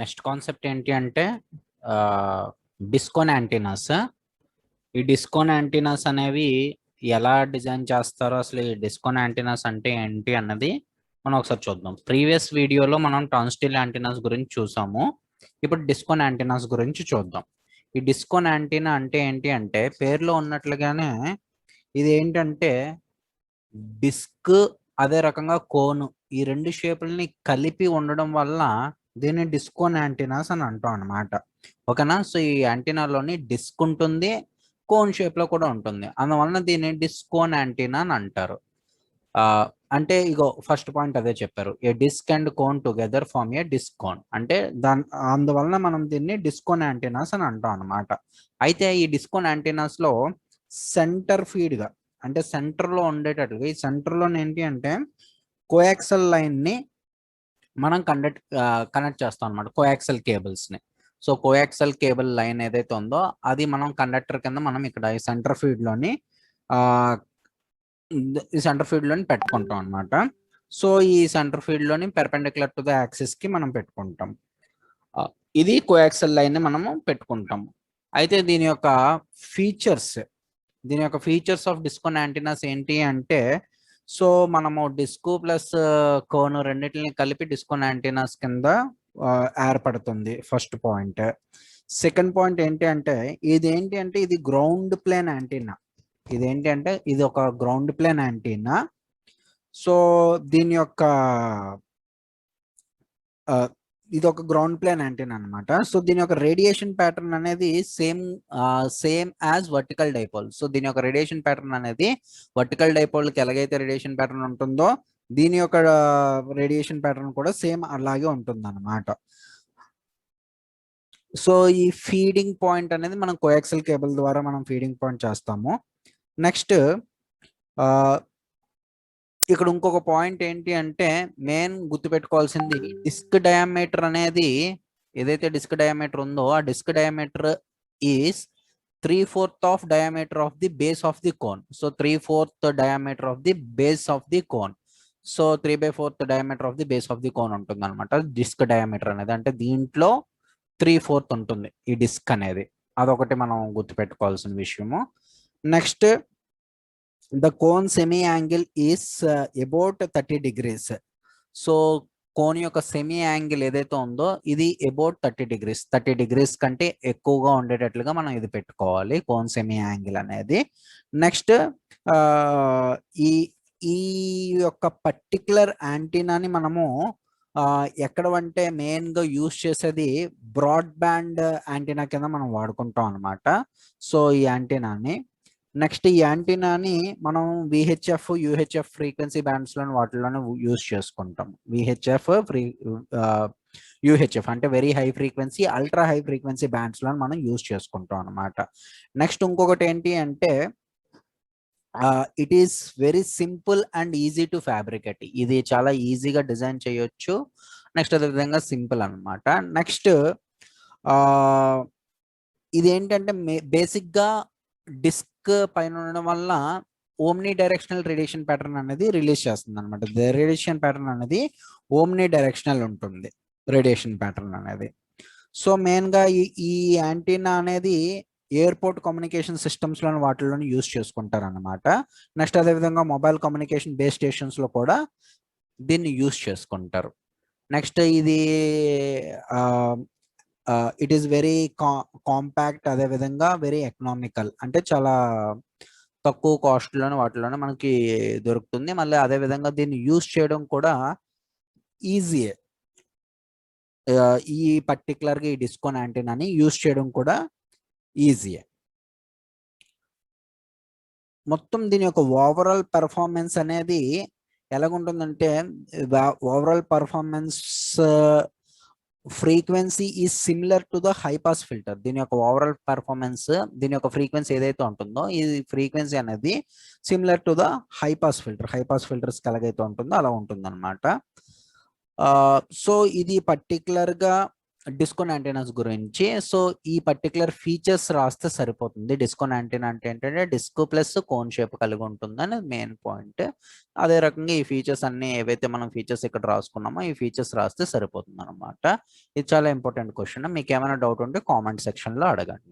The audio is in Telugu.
నెక్స్ట్ కాన్సెప్ట్ ఏంటి అంటే డిస్కోన్ యాంటీనాస్. ఈ డిస్కోన్ యాంటీనాస్ అనేవి ఎలా డిజైన్ చేస్తారో, అసలు ఈ డిస్కోన్ యాంటీనాస్ అంటే ఏంటి అన్నది మనం ఒకసారి చూద్దాం. ప్రీవియస్ వీడియోలో మనం ట్రాన్స్టిల్ యాంటీనాస్ గురించి చూసాము. ఇప్పుడు డిస్కోన్ యాంటీనాస్ గురించి చూద్దాం. ఈ డిస్కోన్ యాంటీనా అంటే ఏంటి అంటే పేరులో ఉన్నట్లుగానే ఇది ఏంటంటే డిస్క్, అదే రకంగా కోన్, ఈ రెండు షేపుల్ని కలిపి ఉండడం వల్ల దీన్ని డిస్కోన్ యాంటీనాస్ అని అంటాం అనమాట. ఓకేనా? సో ఈ యాంటీనాలోని డిస్క్ ఉంటుంది, కోన్ షేప్ లో కూడా ఉంటుంది, అందువలన దీన్ని డిస్కోన్ యాంటీనా అని అంటారు. అంటే ఇగో ఫస్ట్ పాయింట్ అదే చెప్పారు, a disc and cone together form a discone అంటే అందువలన మనం దీన్ని డిస్కోన్ యాంటీనాస్ అని అంటాం అనమాట. అయితే ఈ డిస్కోన్ యాంటీనాస్ లో సెంటర్ ఫీడ్ గా, అంటే సెంటర్ లో ఉండేటట్లుగా, ఈ సెంటర్ లో ఏంటి అంటే కోయాక్సల్ లైన్ ని మనం కనెక్ట్ చేస్తాం అనమాట, కోయాక్సల్ కేబుల్స్ ని. సో కోయాక్సల్ కేబుల్ లైన్ ఏదైతే ఉందో అది మనం కండక్టర్ కింద మనం ఇక్కడ ఈ సెంటర్ ఫీడ్ లోని పెట్టుకుంటాం అనమాట. సో ఈ సెంటర్ ఫీడ్ లోని పెర్పెండిక్యులర్ టు ద యాక్సిస్ కి మనం పెట్టుకుంటాం. ఇది కోయాక్సల్ లైన్ ని మనము పెట్టుకుంటాం. అయితే దీని యొక్క ఫీచర్స్ ఆఫ్ డిస్కోన్ యాంటీనాస్ ఏంటి అంటే, సో మనము డిస్క్ ప్లస్ కోన్ రెండింటిని కలిపి డిస్కోన్ యాంటీనాస్ కింద ఏర్పడుతుంది. First point. సెకండ్ పాయింట్ ఏంటి అంటే ఇది గ్రౌండ్ ప్లేన్ యాంటీనా. ఇది ఒక గ్రౌండ్ ప్లేన్ యాంటీనా. సో దీని యొక్క ఇది ఒక గ్రౌండ్ ప్లేన్ యాంటీనా అనమాట. సో దీని యొక్క రేడియేషన్ ప్యాటర్న్ అనేది same as vertical dipole. So దీని యొక్క రేడియేషన్ ప్యాటర్న్ అనేది వర్టికల్ డైపోల్ కి ఎలాగైతే రేడియేషన్ ప్యాటర్న్ ఉంటుందో దీని యొక్క రేడియేషన్ ప్యాటర్న్ కూడా సేమ్ అలాగే ఉంటుంది అనమాట. సో ఈ ఫీడింగ్ పాయింట్ అనేది మనం కోయాక్సల్ కేబుల్ ద్వారా మనం ఫీడింగ్ పాయింట్ చేస్తాము. నెక్స్ట్ ఇక్కడ ఇంకొక పాయింట్ ఏంటి అంటే మెయిన్ గుర్తుపెట్టుకోవాల్సింది, డిస్క్ డయామీటర్ అనేది ఏదైతే డిస్క్ డయామీటర్ ఉందో ఆ disc diameter is 3/4 of diameter of the base of the cone. So 3/4 diameter of the base of the cone. So 3/4 diameter of the base of the cone ఉంటుంది అనమాట డిస్క్ డయామీటర్ అనేది. అంటే దీంట్లో 3/4 ఉంటుంది ఈ డిస్క్ అనేది. అదొకటి మనం గుర్తుపెట్టుకోవాల్సిన విషయము. Next, the cone semi angle is about 30 degrees. So cone యొక్క సెమీ యాంగిల్ ఏదైతే ఉందో ఇది అబౌట్ 30 డిగ్రీస్ కంటే ఎక్కువగా ఉండేటట్లుగా మనం ఇది పెట్టుకోవాలి, కోన్ సెమీ యాంగిల్ అనేది. నెక్స్ట్, ఈ యొక్క పర్టికులర్ యాంటీనాని మనము ఎక్కడ అంటే మెయిన్ గా యూజ్ చేసేది బ్రాడ్ బ్యాండ్ యాంటీనా కింద మనం వాడుకుంటాం అనమాట. సో ఈ యాంటీనాని నెక్స్ట్ ఈ యాంటీనాని మనం VHF, UHF ఫ్రీక్వెన్సీ బ్యాండ్స్ లో వాటిలోనే యూజ్ చేసుకుంటాం. VHF, UHF అంటే very high frequency, ultra high frequency bands లో మనం యూజ్ చేసుకుంటాం అనమాట. నెక్స్ట్ ఇంకొకటి ఏంటి అంటే it is very simple and easy to fabricate. ఇది చాలా ఈజీగా డిజైన్ చేయొచ్చు. నెక్స్ట్ అదే విధంగా సింపుల్ అనమాట. నెక్స్ట్ ఇది ఏంటంటే బేసిక్ గా డిస్క్ పైన ఉండడం వల్ల ఓమ్ని డైరెక్షనల్ రేడియేషన్ ప్యాటర్న్ అనేది రిలీజ్ చేస్తుంది అనమాట. రేడియేషన్ ప్యాటర్న్ అనేది ఓమ్ని డైరెక్షనల్ ఉంటుంది, రేడియేషన్ ప్యాటర్న్ అనేది. సో మెయిన్ గా ఈ యాంటీనా అనేది ఎయిర్పోర్ట్ కమ్యూనికేషన్ సిస్టమ్స్ లో వాటిలోని యూజ్ చేసుకుంటారు అనమాట. నెక్స్ట్ అదే విధంగా మొబైల్ కమ్యూనికేషన్ బేస్ స్టేషన్స్ లో కూడా దీన్ని యూజ్ చేసుకుంటారు. నెక్స్ట్ ఇది ఇట్ ఈస్ వెరీ కాంపాక్ట్, అదే విధంగా వెరీ ఎకనామికల్, అంటే చాలా తక్కువ కాస్ట్లోనే వాటిలోనే మనకి దొరుకుతుంది. మళ్ళీ అదే విధంగా దీన్ని యూజ్ చేయడం కూడా ఈజీయే. ఈ పర్టికులర్గా ఈ డిస్కోన్ యాంటీనాని యూజ్ చేయడం కూడా ఈజీయే. మొత్తం దీని యొక్క ఓవరాల్ పెర్ఫార్మెన్స్ అనేది ఎలాగుంటుందంటే, overall performance frequency is similar to the high pass filter. దీని యొక్క ఓవరాల్ పెర్ఫార్మెన్స్, దీని యొక్క ఫ్రీక్వెన్సీ ఏదైతే ఉంటుందో ఈ ఫ్రీక్వెన్సీ అనేది similar to the high pass filters ఎలాగైతే ఉంటుందో అలా ఉంటుంది అనమాట. సో ఇది పర్టికులర్ గా డిస్కోన్ యాంటీనాస్ గురించి. సో ఈ పర్టికులర్ ఫీచర్స్ రాస్తే సరిపోతుంది. డిస్కోన్ యాంటీనా అంటే ఏంటంటే డిస్క్ ప్లస్ కోన్ షేప్ కలిగి ఉంటుందని మెయిన్ పాయింట్. అదే రకంగా ఈ ఫీచర్స్ అన్ని ఏవైతే మనం ఫీచర్స్ ఇక్కడ రాసుకున్నామో ఈ ఫీచర్స్ రాస్తే సరిపోతుంది అనమాట. ఇది చాలా ఇంపార్టెంట్ క్వశ్చన్. మీకు ఏమైనా డౌట్ ఉంటే కామెంట్ సెక్షన్లో అడగండి.